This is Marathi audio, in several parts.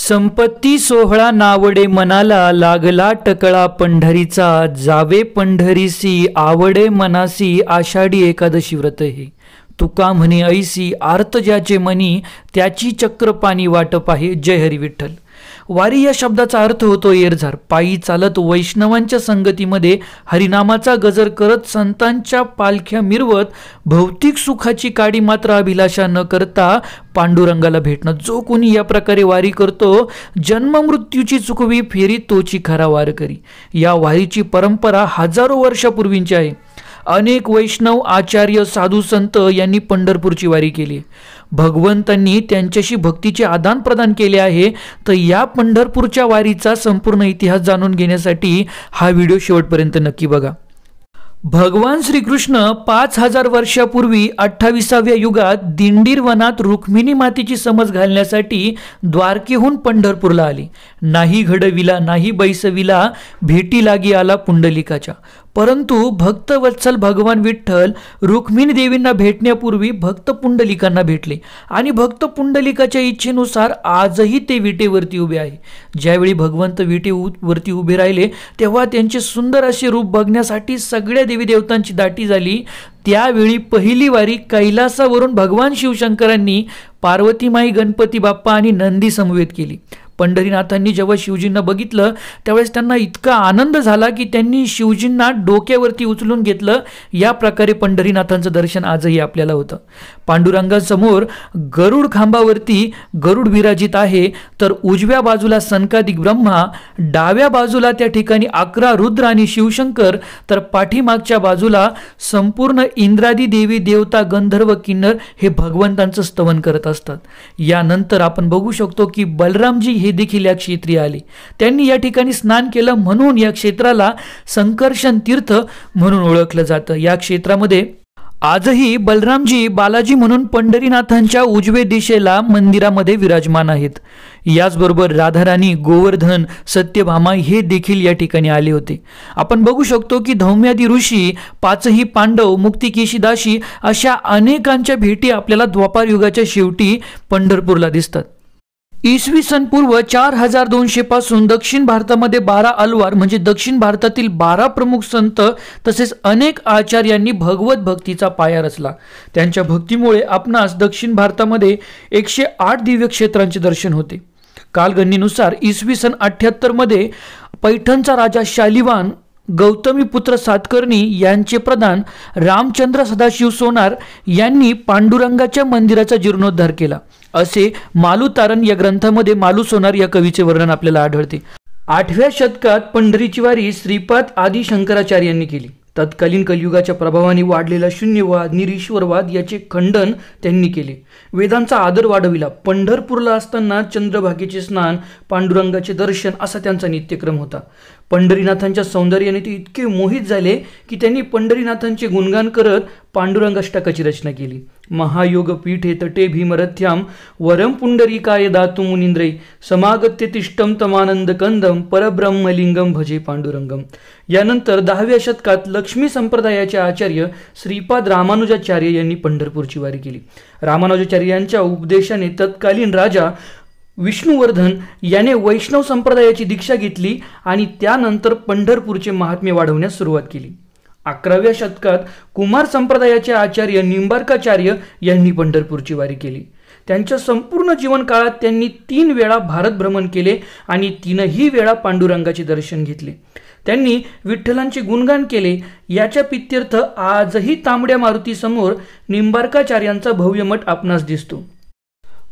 संपत्ती सोहळा नावडे मनाला, लागला टकळा पंढरीचा, जावे पंढरीसी आवडे मनासी, आषाढी एकादशी व्रत हे. तुका म्हणे ऐसी, आर्त ज्याचे मनी, त्याची चक्रपाणी वाटप आहे. जय हरी विठ्ठल. वारी या शब्दाचा अर्थ होतो एरझार. पायी चालत वैष्णवांच्या संगतीमध्ये हरिनामाचा गजर करत, संतांच्या पालख्या मिरवत, भौतिक सुखाची काडी मात्र अभिलाषा न करता पांडुरंगाला भेटणं. जो कोणी या प्रकारे वारी करतो, जन्म मृत्यूची चुकवी फेरी तोची खरा वारकरी. या वारीची परंपरा हजारो वर्षापूर्वींची आहे. अनेक वैष्णव आचार्य साधू संत यांनी पंढरपूरची वारी केली. भगवंतांनी त्यांच्याशी भक्तीचे आदान प्रदान केले आहे. तर या पंढरपूरच्या वारीचा संपूर्ण इतिहास जाणून घेण्यासाठी हा व्हिडिओ शेवटपर्यंत नक्की बघा. भगवान श्रीकृष्ण 5000 वर्षापूर्वी 28व्या युगात दिंडीर वनात रुक्मिणी मातेची समज घालण्यासाठी द्वारकेहून पंढरपूरला आली. नाही घडविला नाही बैसविला, भेटी लागी आला पुंडलिकाच्या. परंतु भक्तवत्सल भगवान विठ्ठल रुक्मिणी देवींना भेटण्यापूर्वी भक्त पुंडलिकांना भेटले आणि भक्त पुंडलिकाच्या इच्छेनुसार आजही ते विटेवरती उभे आहे. ज्यावेळी भगवंत विटेवरती उभे राहिले तेव्हा त्यांचे सुंदर असे रूप बघण्यासाठी सगळ्या देवी देवतांची दाटी झाली. त्यावेळी पहिली वारी कैलासावरून भगवान शिवशंकरांनी पार्वतीमाई, गणपती बाप्पा आणि नंदी समवेत केली. पंढरीनाथांनी जेव्हा शिवजींना बघितलं त्यावेळेस त्यांना इतका आनंद झाला की त्यांनी शिवजींना डोक्यावरती उचलून घेतलं. या प्रकारे पंढरीनाथांचं दर्शन आजही आपल्याला होतं. पांडुरंगासमोर गरुड खांबावरती गरुड विराजित आहे. तर उजव्या बाजूला सनकादिक ब्रह्मा, डाव्या बाजूला त्या ठिकाणी 11 रुद्र आणि शिवशंकर, तर पाठीमागच्या बाजूला संपूर्ण इंद्रादी देवी देवता गंधर्व किन्नर हे भगवंतांचं स्तवन करत असतात. यानंतर आपण बघू शकतो की बलरामजी हे देखील या क्षेत्री आले. त्यांनी या ठिकाणी स्नान केलं म्हणून या क्षेत्राला संकर्षण तीर्थ म्हणून ओळखलं जातं. या क्षेत्रामध्ये आजही बलरामजी बालाजी म्हणून पंढरीनाथांच्या उजवे दिशेला मंदिरामध्ये विराजमान आहेत. याचबरोबर राधाराणी, गोवर्धन, सत्यभामा हे देखील या ठिकाणी आले होते. आपण बघू शकतो की धौम्यादी ऋषी, 5ही पांडव, मुक्तिकेशी दासी अशा अनेकांच्या भेटी आपल्याला द्वापार युगाच्या शेवटी पंढरपूरला दिसतात. इसवी सन पूर्व 4200 पासून दक्षिण भारतामध्ये 12 अलवार म्हणजे दक्षिण भारतातील 12 प्रमुख संत तसेच अनेक आचार्यांनी भगवत भक्तीचा पाया रचला. त्यांच्या भक्तीमुळे आपणास दक्षिण भारतामध्ये 108 दिव्य क्षेत्रांचे दर्शन होते. कालगणनेनुसार इसवी सन 78 मध्ये पैठणचा राजा शालिवान, गौतमी पुत्र सातकर्णी यांचे प्रधान रामचंद्र सदाशिव सोनार यांनी पांडुरंगाच्या मंदिराचा जीर्णोद्धार केला. असे मालुतारण या ग्रंथामध्ये मालू सोनार या कवीचे वर्णन आपल्याला आढळते. 8व्या शतकात पंढरीची वारी श्रीपाद आदी शंकराचार्य यांनी केली. तत्कालीन कलियुगाच्या प्रभावाने वाढलेला शून्यवाद, निरीश्वरवाद याचे खंडन त्यांनी केले. वेदांचा आदर वाढविला. पंढरपूरला असताना चंद्रभागेचे स्नान, पांडुरंगाचे दर्शन असा त्यांचा नित्यक्रम होता. पंढरीनाथांच्या सौंदर्याने ते इतके मोहित झाले की त्यांनी पंढरीनाथांचे गुणगान करत पांडुरंगाष्टकाची रचना केली. महायोग पीठे तटे भीमरथ्याम, वरम पुंडरीकाय दातु मुनींद्रै, समागत्य तिष्ठम तमानंद कंदम, परब्रह्मलिंगम भजे पांडुरंगम. यानंतर 10व्या शतकात लक्ष्मी संप्रदायाचे आचार्य श्रीपाद रामानुजाचार्य यांनी पंढरपूरची वारी केली. रामानुजाचार्य यांच्या उपदेशाने तत्कालीन राजा विष्णुवर्धन याने वैष्णव संप्रदायाची दीक्षा घेतली आणि त्यानंतर पंढरपूरचे महात्म्य वाढवण्यास सुरुवात केली. 11व्या शतकात कुमार संप्रदायाचे आचार्य निंबार्काचार्य यांनी पंढरपूरची वारी केली. त्यांच्या संपूर्ण जीवन काळात त्यांनी 3 वेळा भारत भ्रमण केले आणि 3ही वेळा पांडुरंगाचे दर्शन घेतले. त्यांनी विठ्ठलांचे गुणगान केले. याच्या प्रित्यर्थ आजही तांबड्या मारुती समोर निंबार्काचार्यांचा भव्य मठ आपणास दिसतो.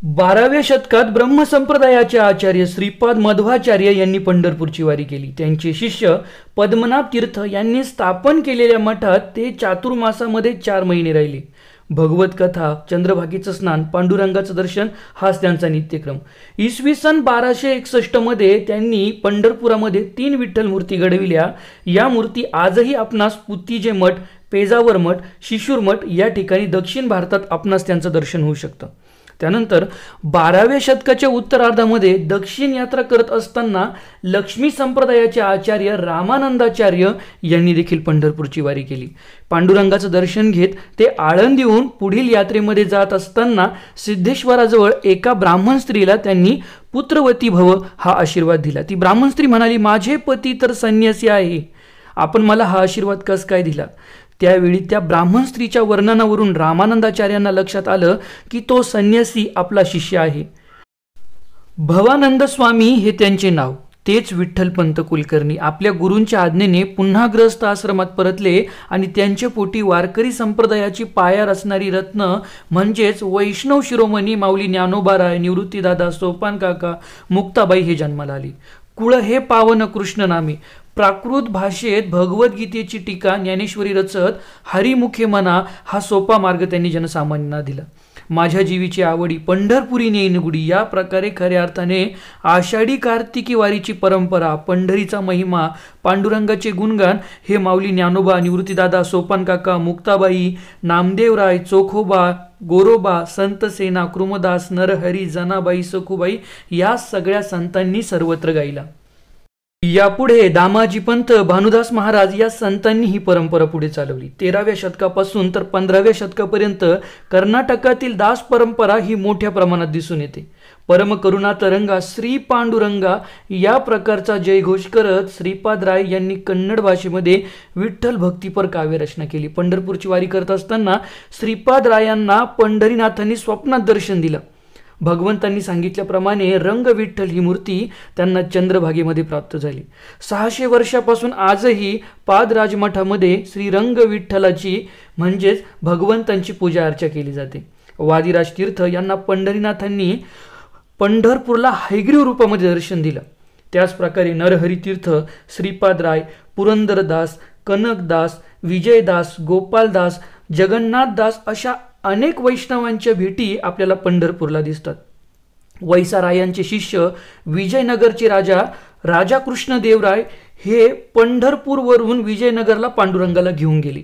12व्या शतकात ब्रह्म संप्रदायाचे आचार्य श्रीपाद मध्वाचार्य यांनी पंढरपूरची वारी केली. त्यांचे शिष्य पद्मनाभ तीर्थ यांनी स्थापन केलेल्या मठात ते चातुर्मासामध्ये 4 महिने राहिले. भगवत कथा, चंद्रभागेचं स्नान, पांडुरंगाचं दर्शन हाच त्यांचा नित्यक्रम. इसवी सन 1261 मध्ये त्यांनी पंढरपुरामध्ये 3 विठ्ठल मूर्ती घडविल्या. या मूर्ती आजही आपणास पुतीजे मठ, पेजावर मठ, शिशूर मठ या ठिकाणी दक्षिण भारतात आपणास त्यांचं दर्शन होऊ शकतं. त्यानंतर 12व्या शतकाच्या उत्तरार्धामध्ये दक्षिण यात्रा करत असताना लक्ष्मी संप्रदायाचे आचार्य रामानंदाचार्य यांनी देखील पंढरपूरची वारी केली. पांडुरंगाचं दर्शन घेत ते आळंदीहून पुढील यात्रेमध्ये जात असताना सिद्धेश्वराजवळ एका ब्राह्मण स्त्रीला त्यांनी पुत्रवती भव हा आशीर्वाद दिला. ती ब्राह्मण स्त्री म्हणाली, माझे पती तर संन्यासी आहे, आपण मला हा आशीर्वाद कस काय दिला? त्यावेळी त्या ब्राह्मण स्त्रीच्या वर्णनावरून रामानंदाचार्यांना लक्षात आलं की तो संन्यासी आपला शिष्य आहे. भवानंद स्वामी हे त्यांचे नाव. तेच विठ्ठलपंत कुलकर्णी आपल्या गुरूंच्या आज्ञेने पुन्हा ग्रस्त आश्रमात परतले आणि त्यांच्या पोटी वारकरी संप्रदायाची पायार असणारी रत्न म्हणजेच वैष्णव शिरोमणी माऊली ज्ञानोबाराय, निवृत्तीदादा, सोपान काका, मुक्ताबाई हे जन्माला आली. कुळ हे पावन कृष्ण नामे. प्राकृत भाषेत भगवद्गीतेची टीका ज्ञानेश्वरी रचत हरिमुखे म्हणा हा सोपा मार्ग त्यांनी जनसामान्यांना दिला. माझ्या जीवीची आवडी पंढरपुरी नेईन गुडी या प्रकारे खऱ्या अर्थाने आषाढी कार्तिकी वारीची परंपरा, पंढरीचा महिमा, पांडुरंगाचे गुणगान हे माऊली ज्ञानोबा, निवृत्तीदादा, सोपान काका, मुक्ताबाई, नामदेवराय, चोखोबा, गोरोबा, संतसेना, कृमदास, नरहरी, जनाबाई, सखुबाई या सगळ्या संतांनी सर्वत्र गायला. यापुढे दामाजी पंत, भानुदास महाराज या संतांनी ही परंपरा पुढे चालवली. 13व्या शतकापासून तर 15व्या शतकापर्यंत कर्नाटकातील दास परंपरा ही मोठ्या प्रमाणात दिसून येते. परम करुणा तरंगा श्री पांडुरंगा या प्रकारचा जयघोष करत श्रीपाद राय यांनी कन्नड भाषेमध्ये विठ्ठल भक्तीपर काव्यरचना केली. पंढरपूरची वारी करत असताना श्रीपाद रायांना पंढरीनाथांनी स्वप्नात दर्शन दिलं. भगवंतांनी सांगितल्याप्रमाणे रंग विठ्ठल ही मूर्ती त्यांना चंद्रभागेमध्ये प्राप्त झाली. 600 वर्षापासून आजही पाद राजमठामध्ये श्री रंग विठ्ठलाची म्हणजेच भगवंतांची पूजा अर्चा केली जाते. वादिराज तीर्थ यांना पंढरीनाथांनी पंढरपूरला हयग्रीव रूपामध्ये दर्शन दिलं. त्याच प्रकारे नरहरी तीर्थ, श्रीपाद राय, पुरंदरदास, कनकदास, विजयदास, गोपालदास, जगन्नाथदास अशा अनेक वैष्णवांच्या भेटी आपल्याला पंढरपूरला दिसतात. वैसारायांचे शिष्य विजयनगरचे राजा कृष्णदेवराय हे पंढरपूरवरून विजयनगरला पांडुरंगाला घेऊन गेले.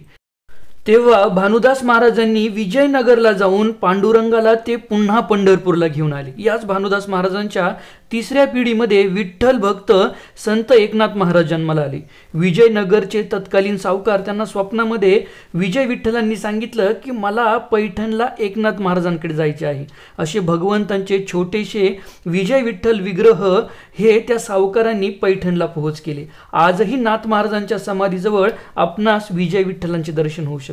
तेव्हा भानुदास महाराजांनी विजयनगरला जाऊन पांडुरंगाला ते पुन्हा पंढरपूरला घेऊन आले. याच भानुदास महाराजांच्या 3ऱ्या पिढीमध्ये विठ्ठल भक्त संत एकनाथ महाराज जन्माला आले. विजयनगरचे तत्कालीन सावकार त्यांना स्वप्नामध्ये विजय विठ्ठलांनी सांगितलं की मला पैठणला एकनाथ महाराजांकडे जायचे आहे. असे भगवंतांचे छोटेसे विजय विठ्ठल विग्रह हे त्या सावकारांनी पैठणला पोहोच केले. आजही नाथ महाराजांच्या समाधीजवळ आपणास विजय विठ्ठलांचे दर्शन होऊ शकते.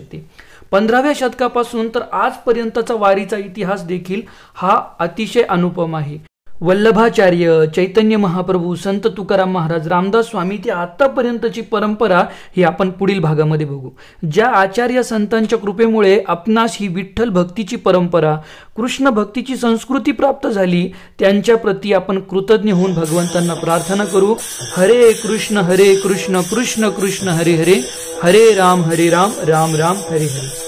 15व्या शतकापासून तर आजपर्यंतचा वारीचा इतिहास देखील हा अतिशय अनुपम आहे. वल्लभाचार्य, चैतन्य महाप्रभू, संत तुकाराम महाराज, रामदास स्वामी ते आतापर्यंतची परंपरा ही आपण पुढील भागामध्ये बघू. ज्या आचार्य संतांच्या कृपेमुळे आपणास ही विठ्ठल भक्तीची परंपरा, कृष्ण भक्तीची संस्कृती प्राप्त झाली त्यांच्या प्रती आपण कृतज्ञ होऊन भगवंतांना प्रार्थना करू. हरे कृष्ण कृष्ण कृष्ण हरे हरे, हरे राम राम राम हरे हरे.